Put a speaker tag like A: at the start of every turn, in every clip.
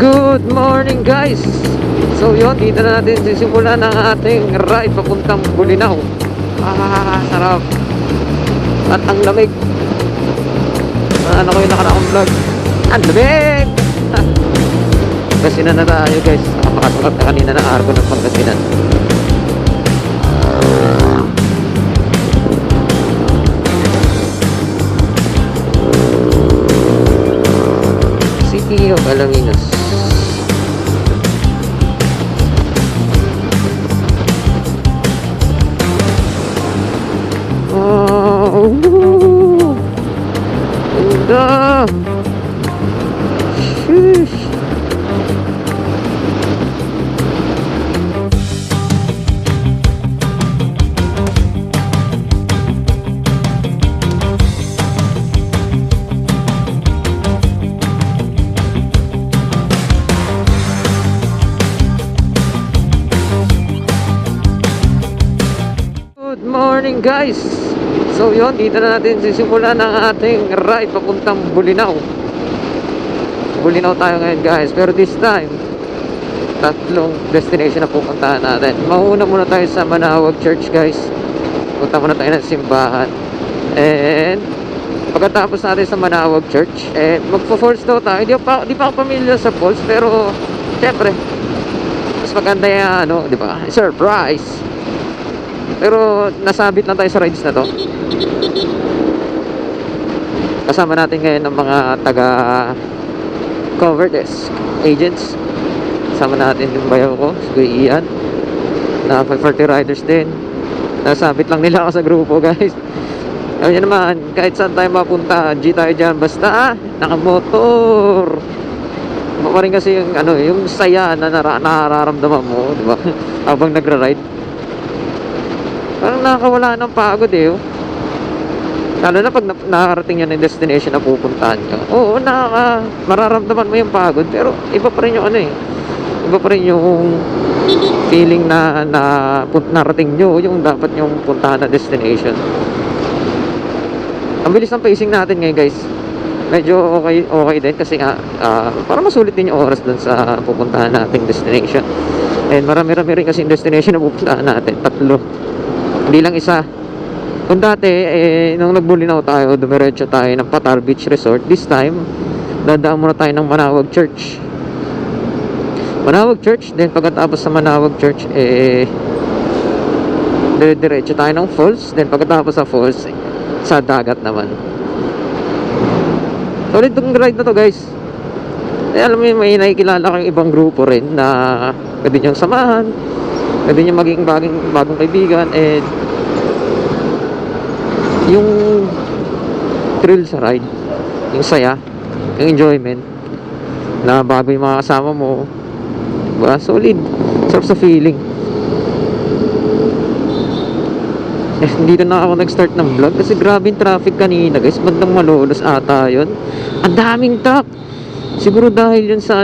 A: Good morning guys. So yun, dito na natin sisimulan ang ating ride papuntang Bulinaw. Sarap. At ang lamig. Ano ko yung nakaraang vlog? Ang lamig! Pangasinan na tayo guys. Nakapakatulog na kanina ng Argo ng Pangasinan. City of Alaminos. Ganda! Sheesh! Good morning guys. So yun, dito na natin sisimulan ang ating ride papuntang Bulinaw. Bulinaw tayo ngayon guys. Pero this time, tatlong destination na pupuntahan natin. Mauna muna tayo sa Manawag Church guys. Punta muna tayo ng simbahan. And pagkatapos natin sa Manawag Church, magpo-falls daw tayo. Di pa ako pamilya sa falls, pero syempre mas maganda yan, di ba? Surprise! Pero nasabit lang tayo sa rides na to. Kasama natin ngayon ng mga taga cover desk agents. Kasama natin yung bayaw ko, si Kuya Ian, na 40 riders din. Nasabit lang nila ako sa grupo guys. Alam nyo naman, kahit saan tayo mapunta, G tayo dyan, basta nakamotor. Iba pa rin kasi yung saya na nararamdaman mo, di ba? Habang nagra-ride, parang nakakawala ng pagod lalo na pag nakarating yan ng destination na pupuntahan nyo. Oo, mararamdaman mo yung pagod, pero iba pa rin yung iba pa rin yung feeling na narating nyo yung dapat yung puntahan na destination. Ang bilis ng pacing natin ngayon guys. Medyo okay din kasi para masulit din yung oras dun sa pupuntahan nating destination. And marami-rami rin kasi yung destination na pupuntahan natin, 3, hindi lang isa. Kung dati, nung nagbulinaw tayo, dumiretso tayo ng Patar Beach Resort. This time, dadaan muna tayo ng Manawag Church. Manawag Church, then pagkatapos sa Manawag Church, diretso tayo ng falls. Then pagkatapos sa falls, sa dagat naman. Solid itong ride na to guys. Alam mo yun, may nakikilala kang ibang grupo rin na pwede niyong samahan, pwede niyong maging bagong kaibigan. And yung thrill sa ride, yung saya, yung enjoyment na bago yung mga kasama mo, diba? Solid, sarap sa feeling. Dito na ako nag-start ng vlog kasi grabe yung traffic kanina guys. Bandang Malolos ata yun. Ang daming truck. Siguro dahil yun sa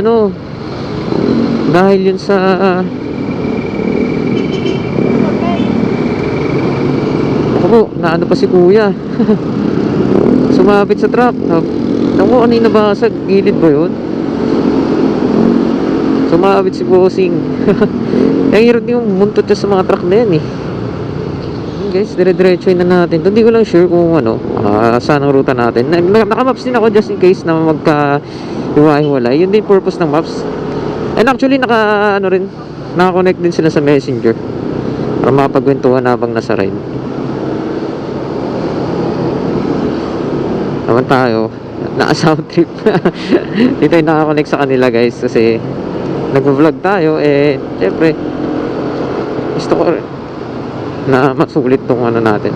A: ako, naano pa si kuya. Sumabit sa truck. Ano yung nabasag? Gilid ba yun? Sumabit si bossing. Ang hirap yung muntot sa mga truck na yan guys, dire-diretso na natin. Hindi ko lang sure kung saan ang ruta natin. Naka-maps din ako just in case na magka-hiwa-hiwalay. Yun din purpose ng maps. And actually naka-connect din sila sa Messenger para mapagkwentuhan habang nasa ride. Naman tayo, naka-sound trip. Dito yung naka-connect sa kanila guys kasi nag-vlog tayo. Syempre gusto ko na masulit tong natin.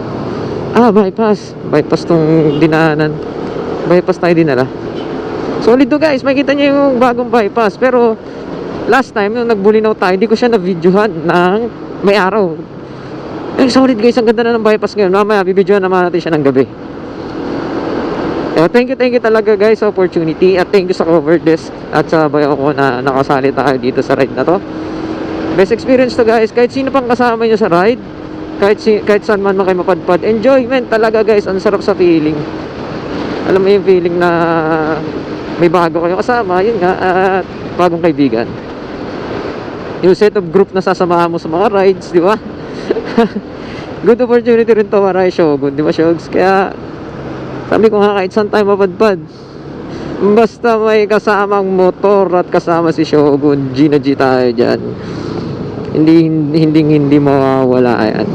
A: Bypass tong dinaanan. Bypass tayo dinala. Solid to guys, makita nyo yung bagong bypass. Pero last time nung nagbulinaw tayo, hindi ko siya na-videohan ng may araw. Solid guys, ang ganda na ng bypass ngayon. Mamaya bibidyohan naman natin siya ng gabi. Thank you talaga guys sa opportunity. At thank you sa cover desk at sa bayo ko na nakasali tayo dito sa ride na to. Best experience to guys. Kahit sino pang kasama nyo sa ride, kahit saan man kayo mapadpad, enjoyment talaga guys. Ang sarap sa feeling. Alam mo yung feeling na may bago kayong kasama, yun nga. At bagong kaibigan. Yung set of group na sasamahan mo sa mga rides, di ba? Good opportunity rin to para kay Shogun, di ba, Shogs? Kaya sabi ko nga, kahit saan tayo mapadpad, basta may kasamang motor at kasama si Shogun, G na G tayo dyan. Hindi mawawala yan.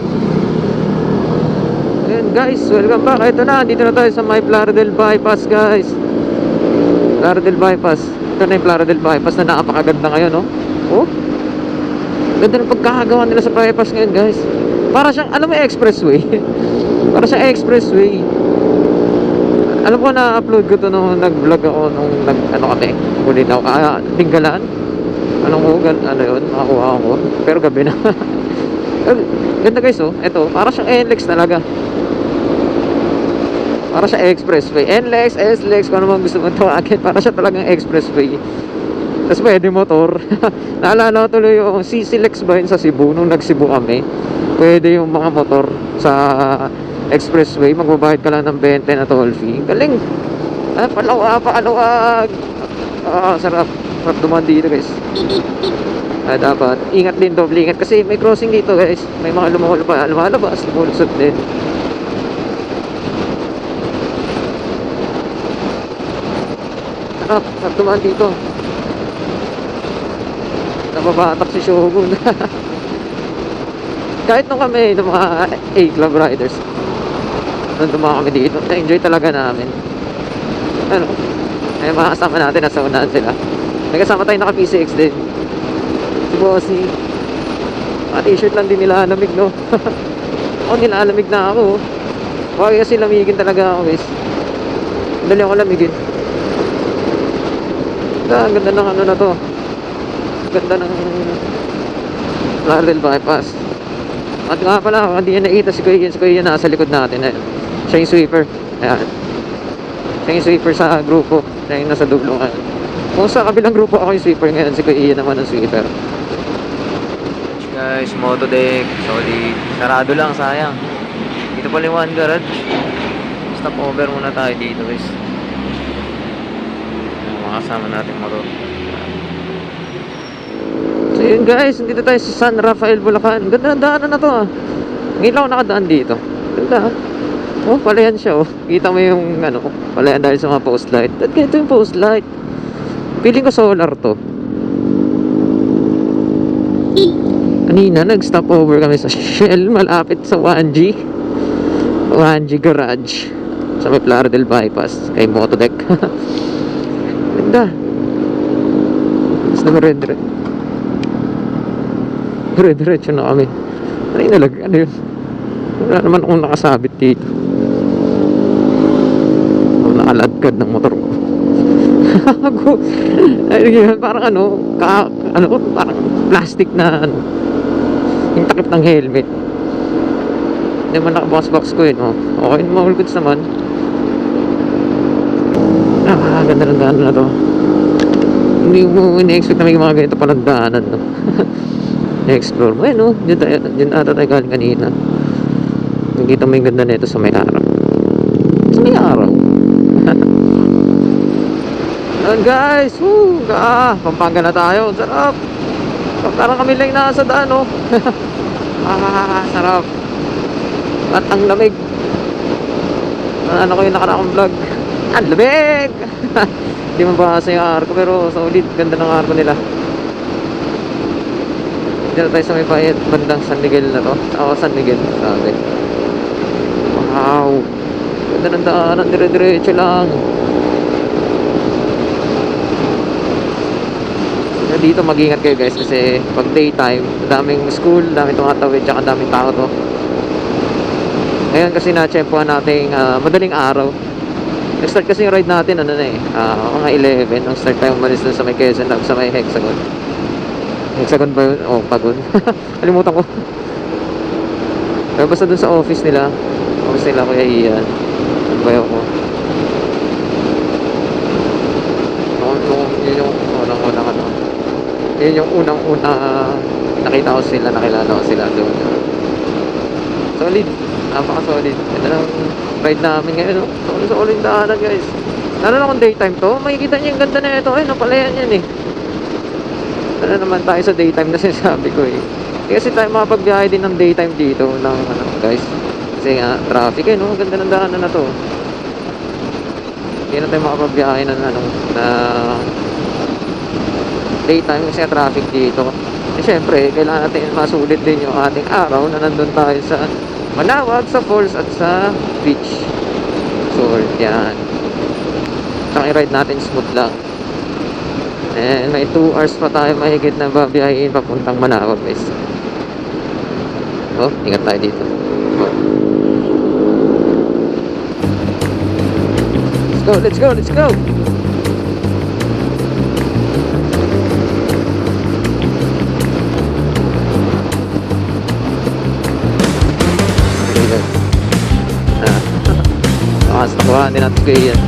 A: Ayan guys, welcome back. Ito na, dito na tayo sa may Plaridel Bypass, guys. Plaridel Bypass. Ito na yung Plaridel Bypass na napakaganda ngayon, no? Oh, ganda ng pagkakagawa nila sa bypass ngayon, guys. Para siyang, alam mo, expressway. Para siyang expressway. Alam ko, na-upload ko to nung nag-vlog ako nung kami, ulit ako, Tinggalan. Ano yun, makakuha ko. Pero gabi na. Ganda guys, oh. Ito, para siyang NLEX talaga. Para siyang expressway. NLEX, SLEX, kung ano man gusto mo tawagin. Para siya talagang expressway. Tapos pwede motor. Naalala ko tuloy yung CCLEX ba yun sa Cebu, nung nag-Cebu kami. Pwede yung mga motor sa expressway, magbabayad ka lang ng 20 na toll fee. Galing. Paalawag. Sarap dumaan dito, guys. Dapat ingat din, doble ingat kasi may crossing dito, guys. May mga lumalabas, lumulusot din. Sarap dumaan dito. Nababatak si Shogun. Kahit nung kami ng mga A-Club riders, nung dumaan kami dito, na-enjoy talaga namin. Ay mga kasama natin, nasa unahan sila. May kasama tayo naka PCX din, si Bossy. T-shirt lang din nilalamig, no? Ako nilalamig na ako. Huwag kasi lamigin talaga ako, guys. Dali ako lamigin. Ang ganda ng na to. Ganda ng Plaridel Bypass. At nga pala, hindi niya nakita si Kuya nasa likod natin. Siya yung sweeper. Ayan. Siya yung sweeper sa grupo. Siya yung nasa dublongan. Kung sa kabilang grupo ako yung sweeper ngayon, si Kuya naman ang sweeper. Guys, motodeck. Solid. Sarado lang, sayang. Dito pala yung one garage. Stop over muna tayo dito, guys. Makasama natin motor. So yun guys, dito tayo sa San Rafael, Bulacan. Ganda ng daanan na to, ah. Ngayon lang ako nakadaan dito. Ganda, ah. Oh, palayan siya, oh. Kita mo yung palayan dahil sa mga post light. At ganito yung post light. Feeling ko solar to. Kanina nag-stop over kami sa Shell, malapit sa 1G Garage sa may Plaridel Bypass kay Motodeck. Ganda. Tapos dire-diretso na kami. Ano yun? Wala naman akong nakasabit dito. Nakaladkad ng motor ko. Parang parang plastic na yung takip ng helmet. Hindi man nakabox ko yun, oh. Okay, all goods naman. Ganda ng daanan na to. Hindi mo ini-expect na may mga ganito palang daanan, no? I-explore mo, no? Diyan ata tayo galing kanina. Nakita mo yung ganda nito sa may araw. Sa may araw. Ayan guys, Pampanga na tayo. Sarap. Parang kami lang nasa daan, no? Sarap. At ang lamig. Ko yung nakaraang vlog. Ang lamig. Hindi mabasa yung arko, pero solid. Ganda ng arko nila. Dito tayo sa may bayad, bandang San Miguel na to. San Miguel, sabi. Wow. Ganda ng daanan, dire-diretso lang. Dito mag-ingat kayo guys kasi pag daytime, daming school, daming tumatawid, tsaka daming tao to. Ngayon kasi na-tsempohan natin madaling araw. Nag-start kasi yung ride natin mga 11 nung start tayo umalis dun sa may Quezon Lab, sa may Hexagon. Hexagon ba yun? Oh, Pagon. Kalimutan ko. Pero basta dun sa office nila Kuya Ian. Ano ba yun ko? Yun yung unang-una nakita ko sila, nakilala ko sila doon. Solid. Napaka-solid. Ito lang ride namin ngayon. Solid daanan guys. Lalo na kung daytime to, makikita niyo yung ganda na ito. Ay, napalayan yan eh. Ano naman tayo sa daytime na sinasabi ko eh. Hindi kasi tayo makapagbiyahe din ng daytime dito ng ano guys. Kasi nga traffic eh no, ang ganda ng daanan na to. Hindi na tayo makapagbiyahe ng ano na daytime kasi nga traffic dito. Eh syempre, kailangan natin masulit din yung ating araw na nandun tayo sa Manawag, sa falls at sa beach. So, yan. Tsaka i-ride natin smooth lang. And may 2 hours pa tayo mahigit na babiyahin papuntang Manawag guys. Oh, ingat tayo dito. Oh. Let's go, let's go, let's go! Nakuhaan din natin kayo yan.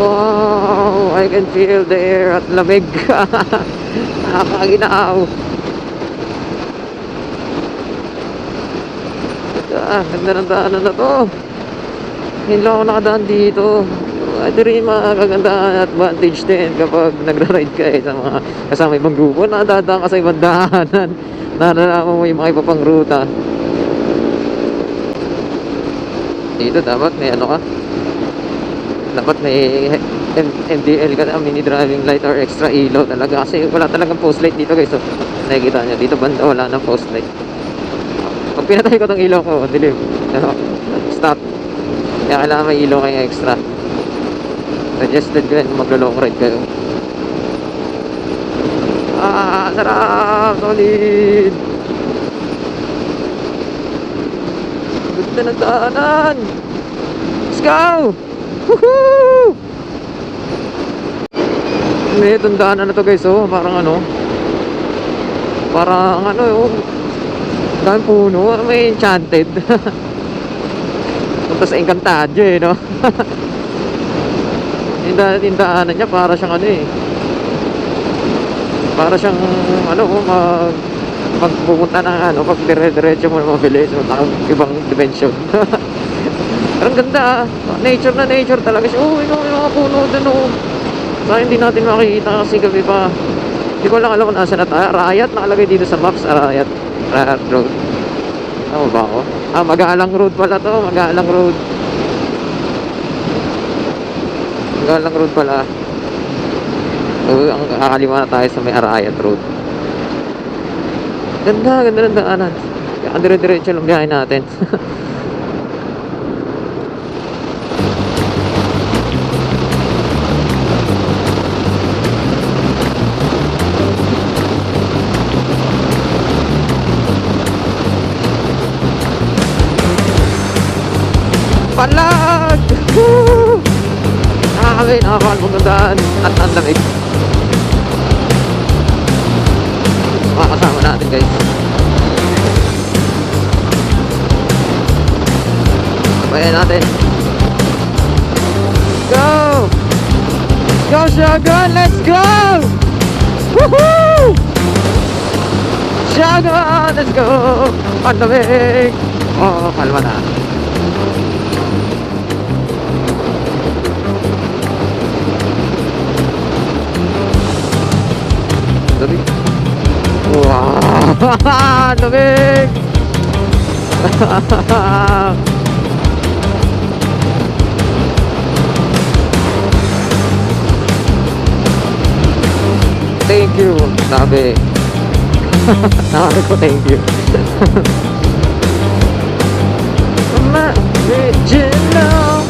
A: Wow, I can feel the air at lamig. Nakakaginaw. Ganda ng daanan na to. Hindi lang ako nakadaan dito. Ito rin yung mga kagandahan at advantage din kapag nagra-ride ka sa mga kasama ibang grupo. Nadadaan ka sa ibang daanan. Nalalaman mo yung mga iba pang ruta. Dito dapat may ano ka. Dapat may MDL ka na, mini driving light or extra ilaw talaga. Kasi wala talagang post light dito guys. So, nakikita nyo dito banda wala ng post light. Pag pinatay ko tong ilaw ko, dilim. Stop. Kaya kailangan may ilaw kayo extra. Suggested ko yan, maglo-long ride kayo. Sarap! Solid! Ganda ng daanan! Let's go! Woohoo! May itong daanan na to guys, oh. Parang ano, oh. Daming puno, may enchanted. Punta sa Encantadio eh, no? Yung daanan niya para siyang ano eh. Para siyang ano, magpupunta ng ano, pag dire-diretso mo mabilis, ibang dimension. Pero ang ganda ah. Nature na nature talaga siya. Oh, yung mga puno dun oh. Saka hindi natin makikita kasi gabi pa. Hindi ko lang alam kung nasa na tayo. Arayat, nakalagay dito sa maps, Arayat Road. Tama ba ako? Magalang Road pala to. Magalang Road. Magalang Road pala. So, ang kakaliwa na tayo sa may Arayat Road. Ganda, ganda ng daanan. Kaya dire-diretso lang biyahe natin. Palag! Woo! Nakakawal ng daan at ang lamig. Makakasama natin guys. Sabayan natin. Go! Go Shogun! Let's go! Woohoo! Shogun! Let's go! Ang lamig! Oh, kalma na. Wow! Lamig! Thank you, sabi. Sabi ko thank you. I'm original.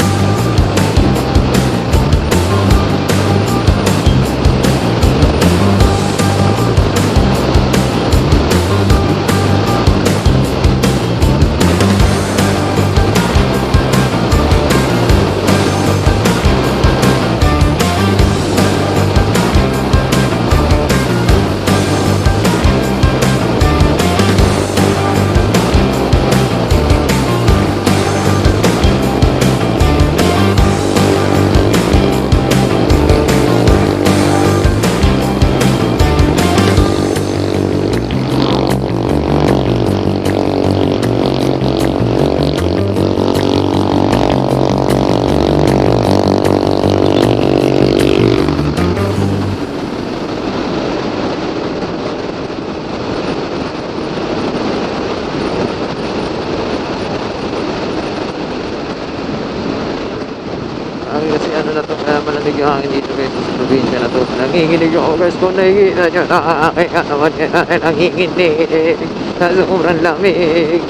A: Ang kasi ano na to, kaya malamig yung hangin dito guys sa probinsya na to. Nanginginig ako guys kung nakikita nyo na aking katawan kaya nanginginig sa sobrang lamig.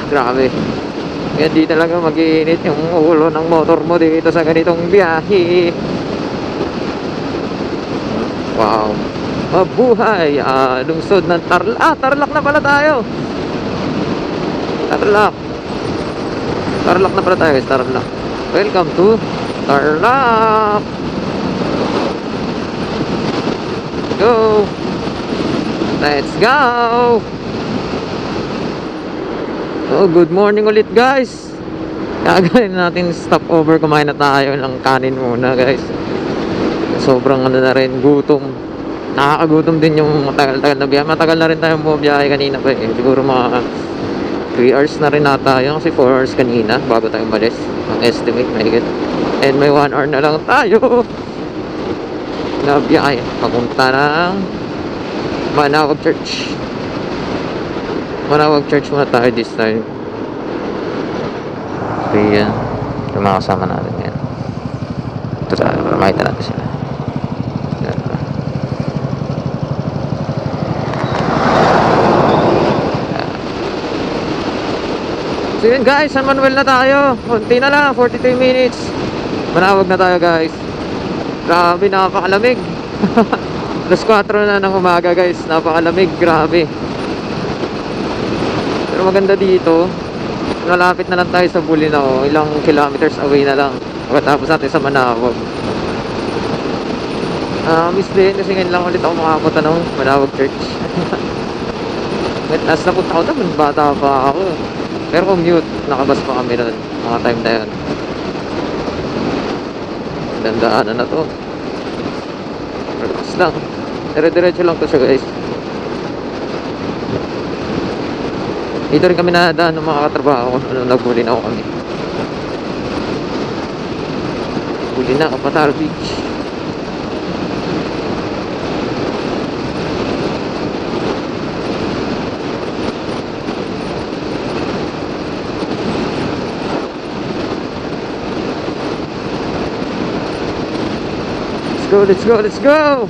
A: Grabe. Kaya di talaga mag-iinit yung ulo ng motor mo dito sa ganitong biyahe. Wow. Mabuhay. Lungsod ng Tarlac. Tarlac na pala tayo. Tarlac. Tarlac na pala tayo guys. Tarlac. Welcome to Tarlac. Go. Let's go. Oh, good morning ulit guys. Gagawin natin stopover. Kumain na tayo ng kanin muna guys. Sobrang ano na rin, gutom. Nakakagutom din yung matagal-tagal na biyahe. Matagal na rin tayong bumiyahe kanina pa eh. Siguro mga 3 hours na rin nata yun. Kasi 4 hours kanina bago tayo umalis. Ang estimate, mahigit. And may 1 hour na lang tayo na biyahe papunta ng Manawag Church. Manawag Church muna tayo this time. So yan, yung mga kasama natin yan. Ito tayo, para makita natin sila. Yan. So yun guys, San Manuel na tayo. Konti na lang, 43 minutes. Manawag na tayo guys. Grabe, napakalamig. Alas 4 na ng umaga guys. Napakalamig, grabe. Pero maganda dito, malapit na lang tayo sa Bolinao. Ilang kilometers away na lang. Pagkatapos natin sa Manawag. Miss din kasi ngayon lang ulit ako makapunta ng Manawag Church. Last na punta ako naman, bata pa ako. Pero commute, nakabas pa kami nun. Mga time na yun. Dandaanan na to. Relax lang. Dire-diretso lang to siya guys. Dito rin kami nadaan ng mga katrabaho ko nung nagbulinaw kami. Bulinaw, Patar Beach. Let's go, let's go, let's go!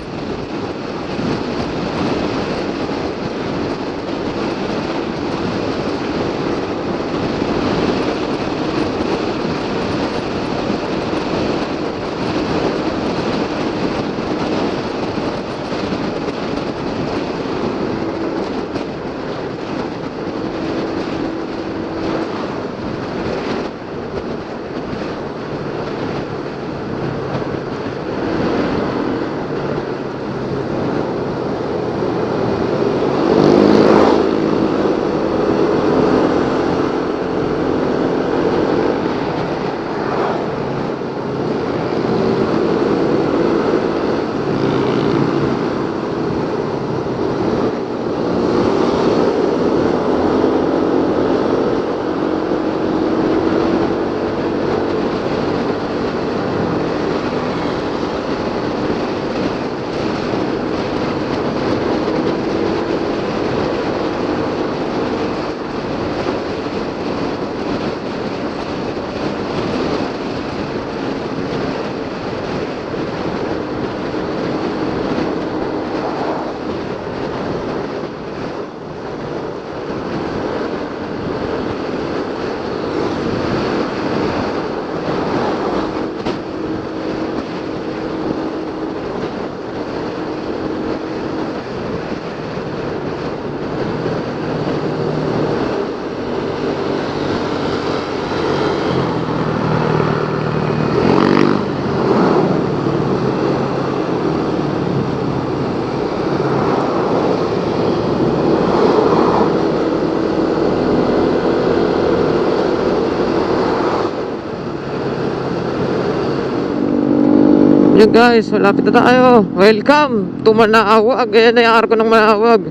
A: Yun guys, malapit na tayo. Welcome to Manawag. Ayan na yung arko ng Manawag.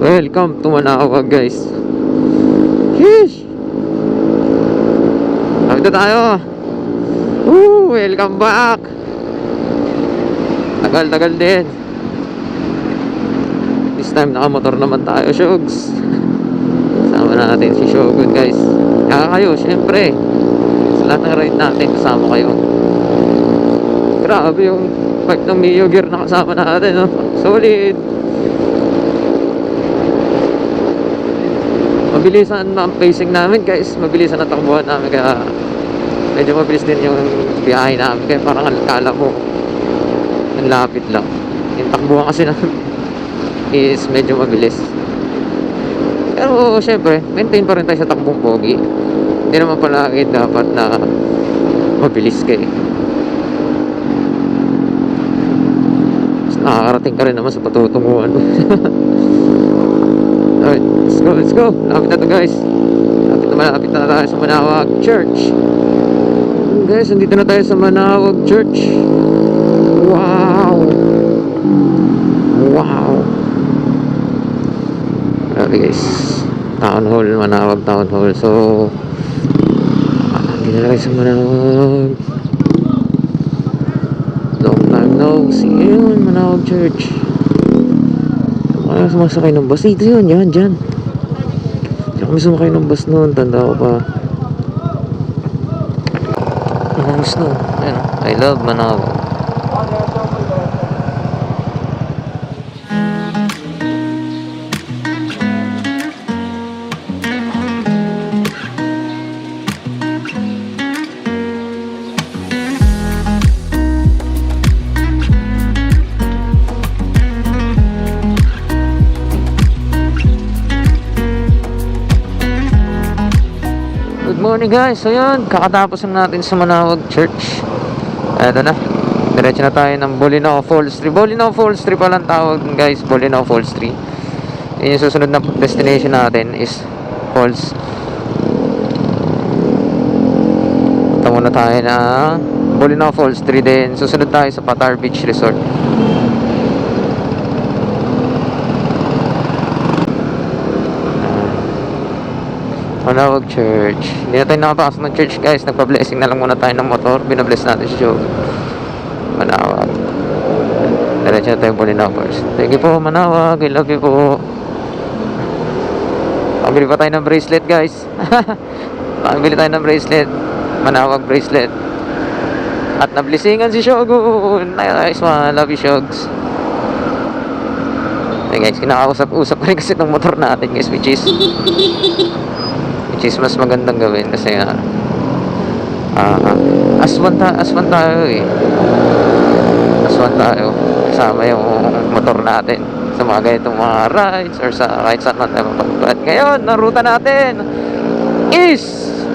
A: Welcome to Manawag guys. Sheesh. Malapit na tayo. Welcome back. Tagal din. This time nakamotor naman tayo, Shogs. Sama natin si Shogun guys. Kaka kayo, syempre. lahat ng ride natin kasama kayo. Grabe yung part ng Mio Gear na kasama natin, no? Solid. Mabilisan ang pacing namin, guys. Mabilisan ang takbuhan namin, kaya medyo mabilis din yung biyahe namin. Kaya parang kala mo ang lapit lang. Yung takbuhan kasi namin is medyo mabilis. Pero syempre, maintain pa rin tayo sa takbong pogi. Hindi naman palagi dapat na mabilis kayo. Nakakarating ka rin naman sa patutunguhan. Alright, let's go. Lapit na to, guys. Malapit na tayo sa Manawag Church. Guys, nandito na tayo sa Manawag Church. Wow. Grabe, guys. Town Hall, Manawag Town Hall. So, nandito na tayo sa Manawag. Long time no see. Ayun, Manawag Church. Kaya sumasakay ng bus. Dito yun, yan, dyan. Diyan kami sumakay ng bus noon. Tanda ko pa. Ang snow. Ayan, I love Manawag. Good morning, guys. So yun, kakatapos lang natin sa Manawag Church. Eto na, diretso na tayo ng Bolinao Falls 3. Bolinao Falls 3 palang tawag, guys. Bolinao Falls 3. Yun yung susunod na destination natin is Falls. Punta muna tayo na Bolinao Falls 3 din. Susunod tayo sa Patar Beach Resort. Manawag Church. Hindi na tayo nakapasok ng church, guys. Nagpa-blessing na lang muna tayo ng motor. Binabless natin si Joe. Manawag. Diretso na tayo Bolinao Falls. Thank you po, Manawag. I love you po. Pabili pa tayo ng bracelet, guys. Pabili tayo ng bracelet. Manawag bracelet. At nablisingan si Shogun. Nice one. Love you, Shogs. Okay, guys. Kinakausap-usap pa rin kasi ng motor natin, guys. Which is mas magandang gawin kasi aswan tayo eh. Aswan tayo kasama yung motor natin sa mga ganitong mga rides or sa kahit saan man tayo mapagpad. Ngayon, naruta natin is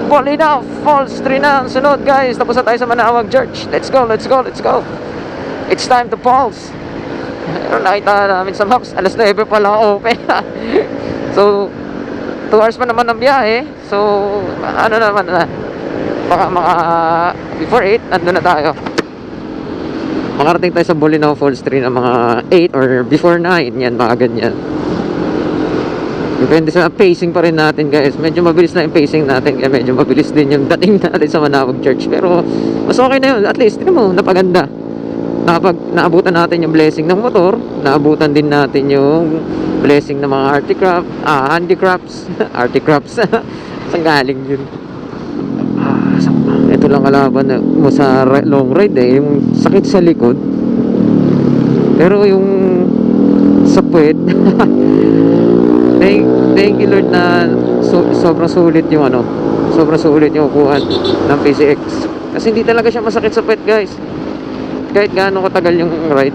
A: Bolinao Falls 3 na ang sunod, guys. Tapos na tayo sa Manawag Church. Let's go. It's time to pulse. Pero nakita namin sa maps, alas 9 pa lang open. So 2 hours pa naman ang biyahe. So, ano naman na, baka before 8, nandun na tayo. Makarating tayo sa Bolinao Falls 3 na mga 8 or before 9. Yan, mga ganyan. Depende sa pacing pa rin natin, guys. Medyo mabilis na yung pacing natin. Kaya medyo mabilis din yung dating natin sa Manawag Church. Pero, mas okay na yun. At least, tignan mo, napaganda. Naabutan natin yung blessing ng motor, naabutan din natin yung blessing ng mga handicrafts. Articrafts. Saan galing yun? Ito lang kalaban mo sa long ride eh, yung sakit sa likod. Pero yung sa puwet, thank you Lord na sobrang sulit yung sobrang sulit yung upuan ng PCX. Kasi hindi talaga siya masakit sa puwet, guys. Kahit gaano katagal yung ride,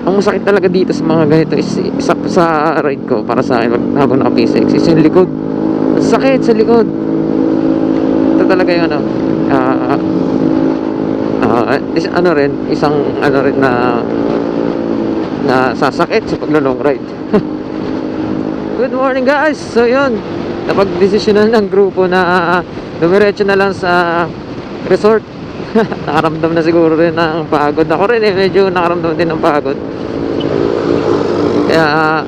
A: ang masakit talaga dito sa mga ganito is sa ride ko para sa akin habang naka-PCX is yung likod. Sakit sa likod. Ito talaga yung isang na sasakit sa paglo-long ride. Good morning, guys. So yun, napag-desisyonan ng grupo na dumiretso na lang sa resort. Nakaramdam na siguro rin ng pagod. Ako rin medyo nakaramdam din ng pagod. Kaya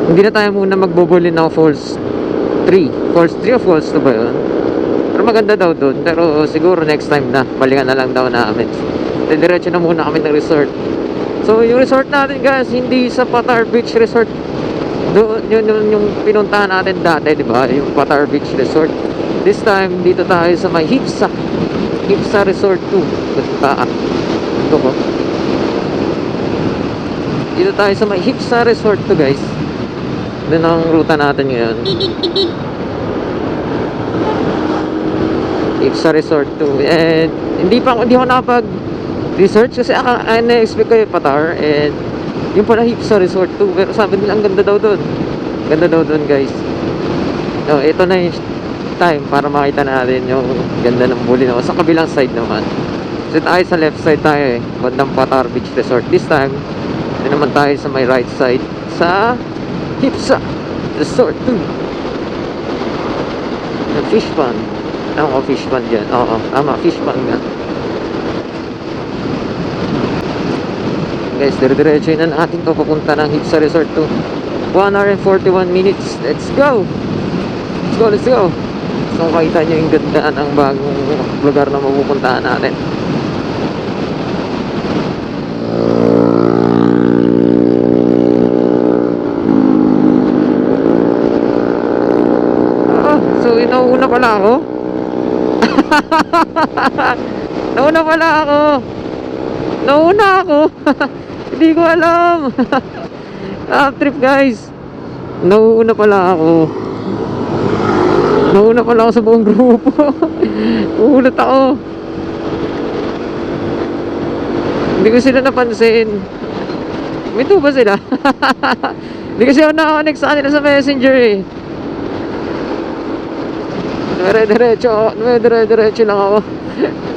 A: hindi na tayo muna magbobolinao Falls 3. Falls 3 o Falls 2 ba yun? Pero maganda daw doon. Pero siguro next time na, balikan na lang daw namin. Diretso na muna kami ng resort. So yung resort natin, guys, hindi sa Patar Beach Resort. Doon yung pinuntahan natin dati, di ba? Yung Patar Beach Resort. This time, dito tayo sa may Hipsa. Hipsa Resort 2. Puntaan. Ito ko. Dito tayo sa may Hipsa Resort 2, guys. Doon ang ruta natin ngayon. Hipsa Resort 2. And hindi ako nakapag-research kasi na-expect ko yung Patar. And yung pala Hipsa Resort 2. Pero sabi nila ang ganda daw doon. Ganda daw doon, guys. No, ito na yung time para makita natin yung ganda ng Bolinao. Sa kabilang side naman. So tayo sa left side tayo eh. Bandang Patar Beach Resort. This time, ito naman tayo sa may right side sa Hipsa Resort 2. Yung fish pond. Ano ko fish pond dyan? Oo, tama, fish pond nga. Guys, dire-diretso na natin ito papunta ng Hipsa Resort 2. 1 hour and 41 minutes. Let's go! Let's go, let's go! So makita nyo yung ganda ng bagong lugar na mapupuntahan natin. So inauna pala ako. Nauna pala ako. Nauna ako. Hindi ko alam. Trip, guys. Nauna pala ako. Nauna pala ako sa buong grupo. Ulat ako. Hindi ko sila napansin. Minto ba sila? Hindi kasi ako nakakonect sa kanila sa messenger eh. Dire-diretso lang ako.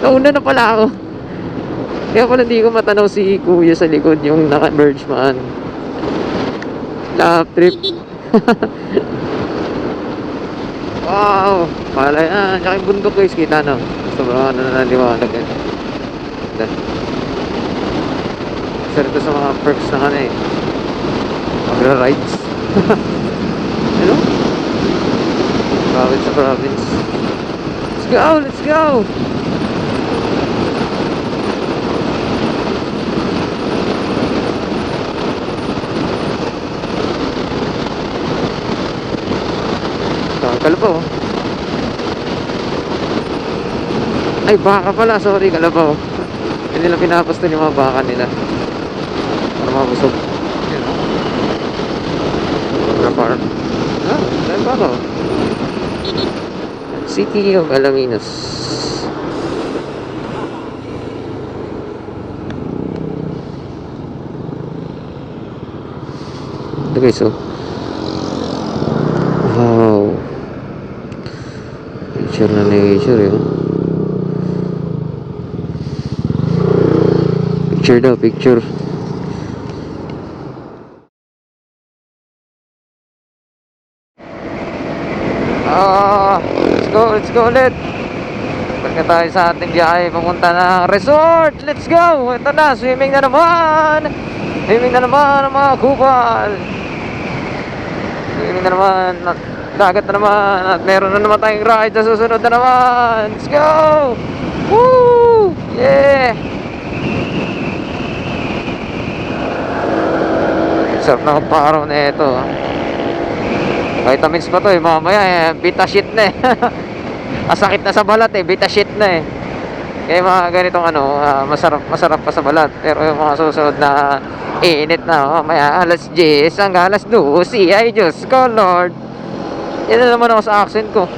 A: Nauna na pala ako. Kaya pala hindi ko matanaw si kuya sa likod, yung naka-merge man. Lap trip. Wow, pala yan. Tsaka yung bundok, guys, kita no. Sobrang naliwanag yan. Isa rin sa mga perks na eh. Magra-rides. Hello? Province sa province. Let's go, let's go! Kalabaw. Ay, baka pala. Sorry, kalabaw. Hindi nila pinapastan yung mga baka nila para mabusog. Yun o. Park. Dahil baka. City of Alaminos. Ito, guys, oh. Wow. Picture na nature yun. Picture daw, picture. Let's go ulit. Balik tayo sa ating biyahe papunta na resort. Let's go. Ito na, swimming na naman. Swimming na naman ang mga kupal. Swimming na naman. Dagat na naman. At meron na naman tayong ride sa susunod na naman. Let's go. Woo! Yeah! Sarap na kaparaw na ito. Vitamins pa to eh. Mamaya bita shit na eh. Masakit na sa balat eh. Bita shit na eh. Kaya mga ganitong masarap pa sa balat. Pero yung mga susunod na init na mamaya alas 10 hanggang alas 12. Ay Diyos ko Lord. Yan na naman ako sa accent ko.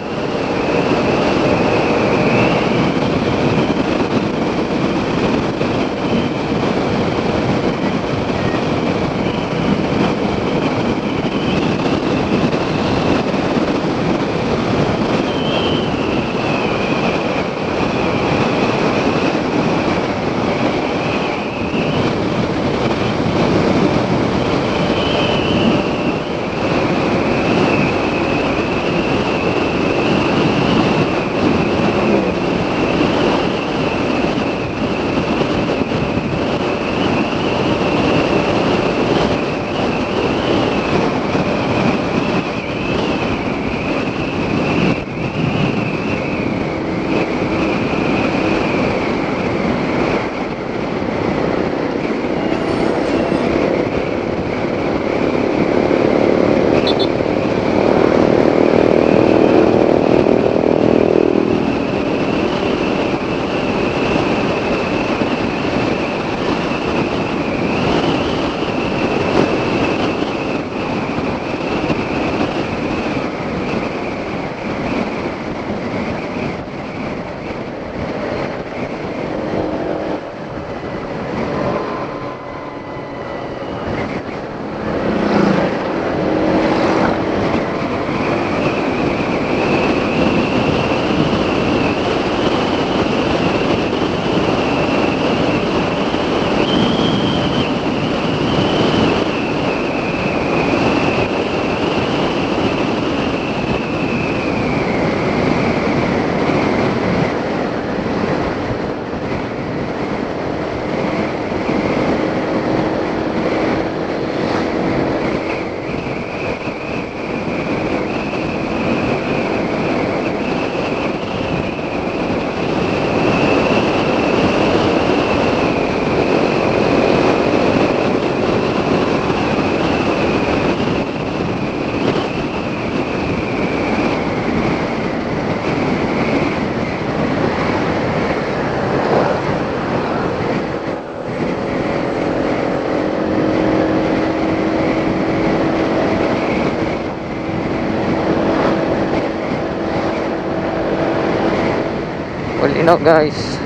A: Malinaw guys.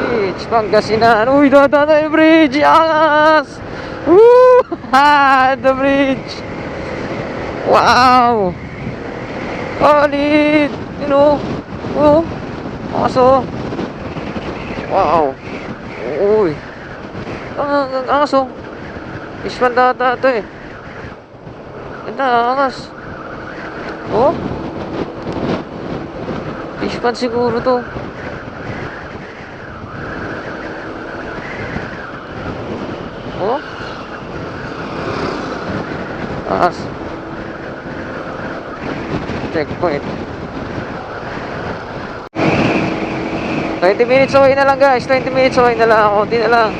A: Bridge, Pangasinan. Uy, dada na yung bridge. Angas! Woo! Ha! The bridge. Wow! Solid! You know? Oh! Aso! Wow! Uy! Ang aso! Fishman data ito eh. Ganda, angas. Oh? Fishman siguro to. Oh? Angas. Checkpoint. 20 minutes away na lang guys. 20 minutes away na lang. Konti na lang.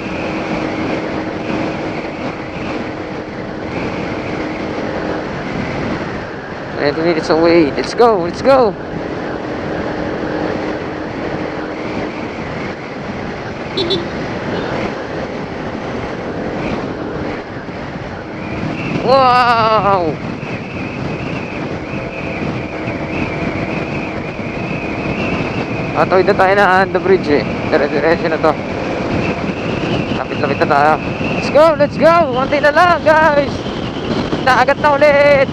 A: And minutes away. Let's go. Let's go. Wow. Tawid na tayo na the bridge eh. Dire-diretso na to. Lapit-lapit na tayo. Let's go. Let's go. Konti na lang guys. Naagat na ulit.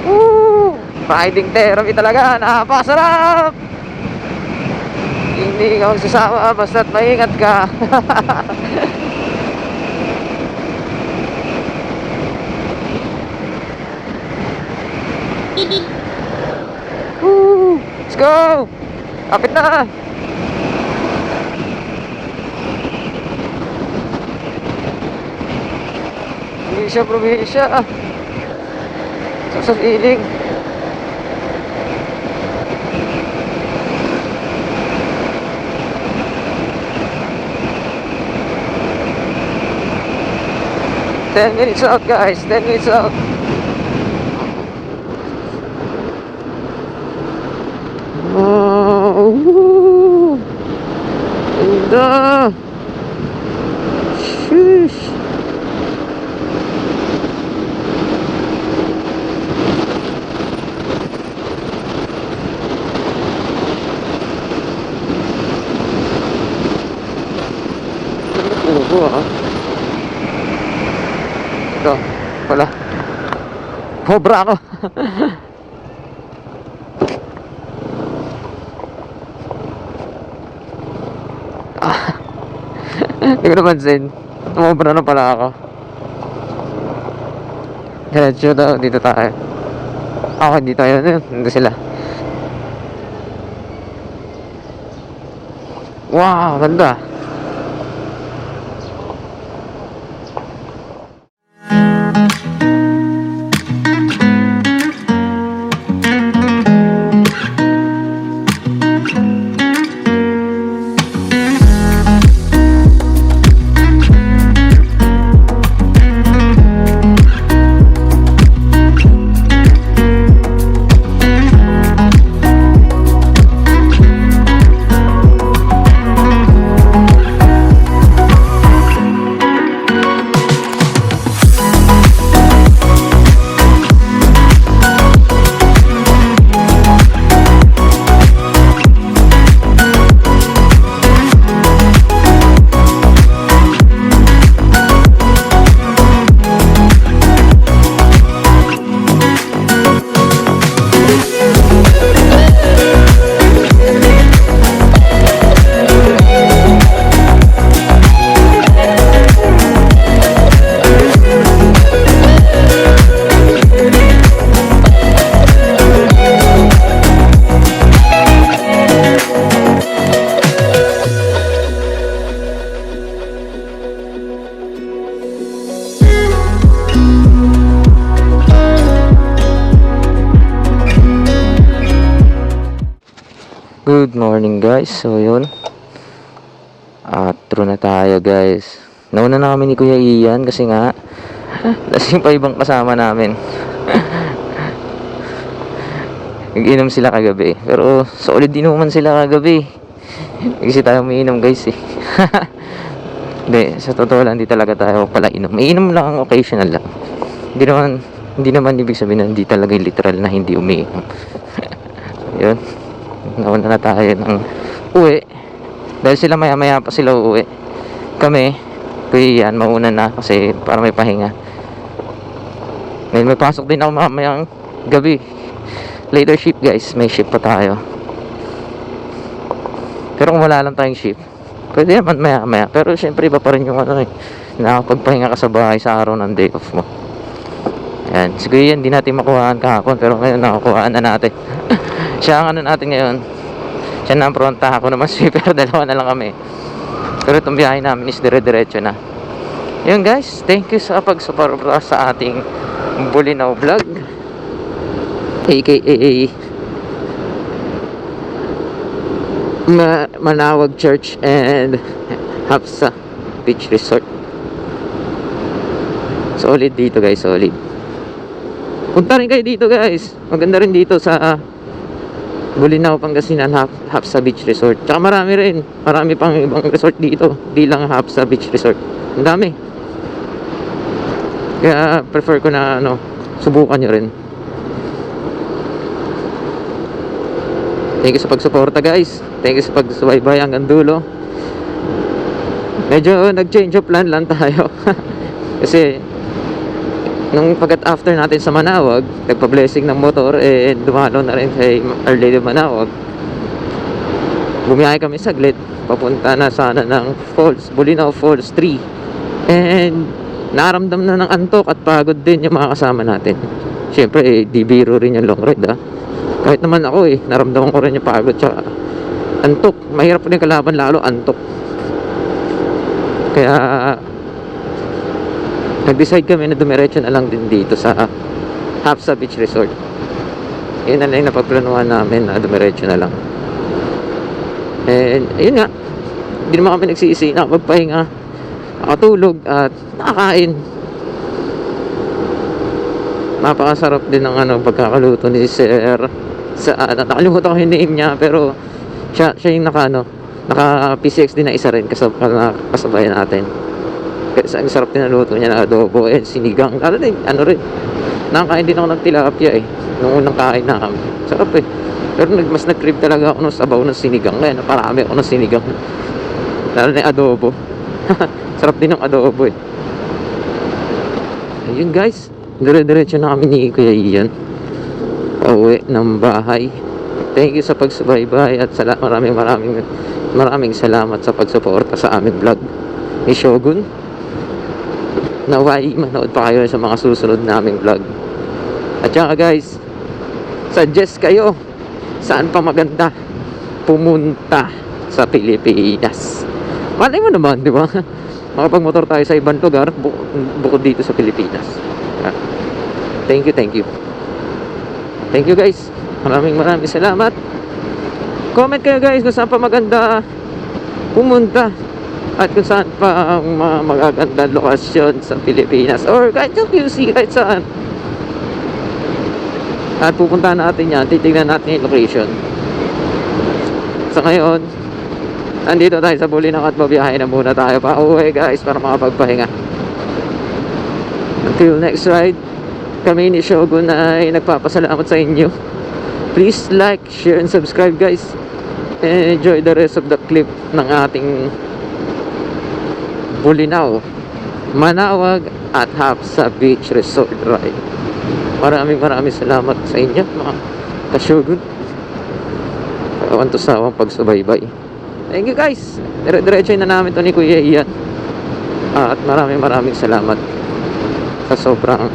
A: Woo! Riding therapy talaga, napakasarap! Hindi ka magsasama basta't maingat ka. Woo! Let's go! Kapit na! Probinsya. Sa feeling. Ten minutes out guys, 10 minutes out. Oh, ganda. Sheesh. Ito pala cobra ako. Hindi ko napansin cobra na pala ako. Diretso daw, dito tayo. Ako hindi tayo, nandito sila. Wow, ganda. Good morning guys. So yun, true na tayo guys. Nauna na kami ni Kuya Ian kasi nga lasing pa ibang kasama namin. Nag-inom sila kagabi. Pero solid inuman sila kagabi. Kasi tayo umiinom guys eh. Hindi, sa totoo lang hindi talaga tayo pala inom. Iinom lang, occasional lang. Hindi naman ibig sabihin na hindi talaga literal na hindi umiinom. Yun, nauna na tayo ng uwi. Dahil sila maya maya pa sila uuwi. Kami, kuya yan, mauna na kasi para may pahinga. Ngayon may pasok din ako mamayang gabi. Later shift guys, may shift pa tayo. Pero kung wala lang tayong shift, pwede naman maya maya. Pero syempre iba pa rin yung ano eh, nakapagpahinga ka sa bahay sa araw ng day off mo. Ayan, siguro yan, hindi natin makuhaan kahapon, pero ngayon nakukuhaan na natin. Siya ang ano natin ngayon, siya na ang pronta, ako naman sweeper, dalawa na lang kami. Pero itong biyahe namin is dire-diretso na. Yun guys, thank you sa pagsuporta sa ating Bulinaw vlog, aka Manawag Church and Hapsa Beach Resort. Solid dito guys, solid. Punta rin kayo dito guys, maganda rin dito sa Bulinaw, Pangasinan, Hapsa Beach Resort. Tsaka marami pang ibang resort dito, di lang Hapsa Beach Resort, ang dami. Kaya prefer ko na ano, subukan nyo rin. Thank you sa pagsuporta guys, thank you sa pagsubaybay hanggang dulo. Medyo nag-change of plan lang tayo kasi nung after natin sa Manawag, nagpa-blessing ng motor, dumalo na rin kay Our Lady of Manawag. Bumiyahe kami saglit, papunta na sana ng Falls, Bulinaw Falls 3. And naramdam na ng antok at pagod din yung mga kasama natin. Siyempre di biro rin yung long ride Kahit naman ako naramdaman ko rin yung pagod tsaka antok. Mahirap rin kalaban, lalo antok. Kaya nag-decide kami na dumiretso na lang din dito sa Hapsa Beach Resort. Yun na lang yung napagplanuhan namin, na dumiretso na lang. And ayun nga, hindi naman kami nagsisi, nakapagpahinga, nakatulog at nakakain. Napakasarap din ng pagkakaluto ni Sir sa nakalimutan ko yung name niya, pero siya yung naka PCX din na isa rin kasabay natin. Kasi ang sarap din na luto niya, na adobo and sinigang. Rin, nakakain din ako ng tilapia nung unang kain na kami. Sarap pero mas nag-crave talaga ako ng sabaw ng sinigang, kaya naparami ako ng sinigang, lalo na yung adobo. Sarap din ng adobo Ayun guys, dire-diretso na kami ni Kuya Ian pauwi ng bahay. Thank you sa pagsubaybay at maraming salamat sa pagsuporta sa aming vlog ni Shogun. Naway manood pa kayo sa mga susunod naming vlog. At saka guys, suggest kayo saan pa maganda pumunta sa Pilipinas. Malay mo naman, di ba? Makapagmotor tayo sa ibang lugar bukod dito sa Pilipinas. Thank you. Thank you guys. Maraming salamat. Comment kayo guys kung saan pa maganda pumunta at kung saan pa ang magaganda lokasyon sa Pilipinas, or kahit yung QC, kahit saan. At pupuntahan natin yan, titignan natin yung location. Sa ngayon, andito tayo sa Bulinaw at babiyahe na muna tayo pa uwi guys, para makapagpahinga. Until next ride, kami ni Shogun ay nagpapasalamat sa inyo. Please like, share, and subscribe guys. And enjoy the rest of the clip ng ating Bulinaw, Manawag at Hapsa Beach Resort ride. Maraming salamat sa inyo mga ka-Shogun. Kawan to sawang pagsubaybay. Thank you guys. Dire-diretso na namin to ni Kuya Ian. At maraming salamat sa sobrang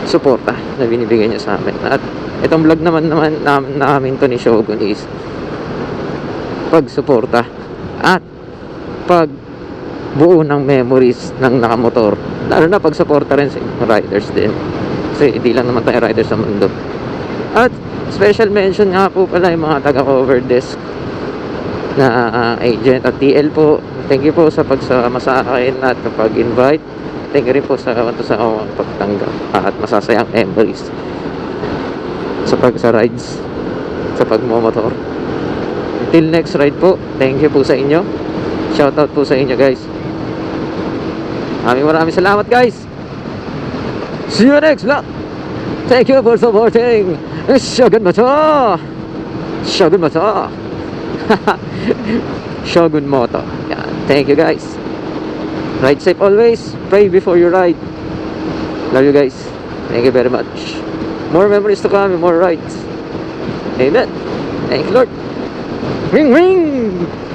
A: suporta na binibigay niya sa amin. At itong vlog namin to ni Shogun is pagsuporta at pagbuo ng memories ng nakamotor, lalo na pagsuporta rin sa riders din, kasi hindi lang naman tayo riders sa mundo. At special mention nga po pala yung mga taga cover desk na agent at TL po. Thank you po sa pagsama sa akin at pag-invite. Thank you rin po sa pagtanggap at masasayang memories sa rides, sa pagmomotor. Till next ride po, thank you po sa inyo. Shoutout po sa inyo guys. Maraming salamat guys. See you next vlog. Thank you for supporting Shogun Motor. Shogun Moto. Shogun Moto. Yan. Thank you guys. Ride safe always. Pray before you ride. Love you guys. Thank you very much. More memories to come, more rides. Amen. Thank you, Lord. Ring ring.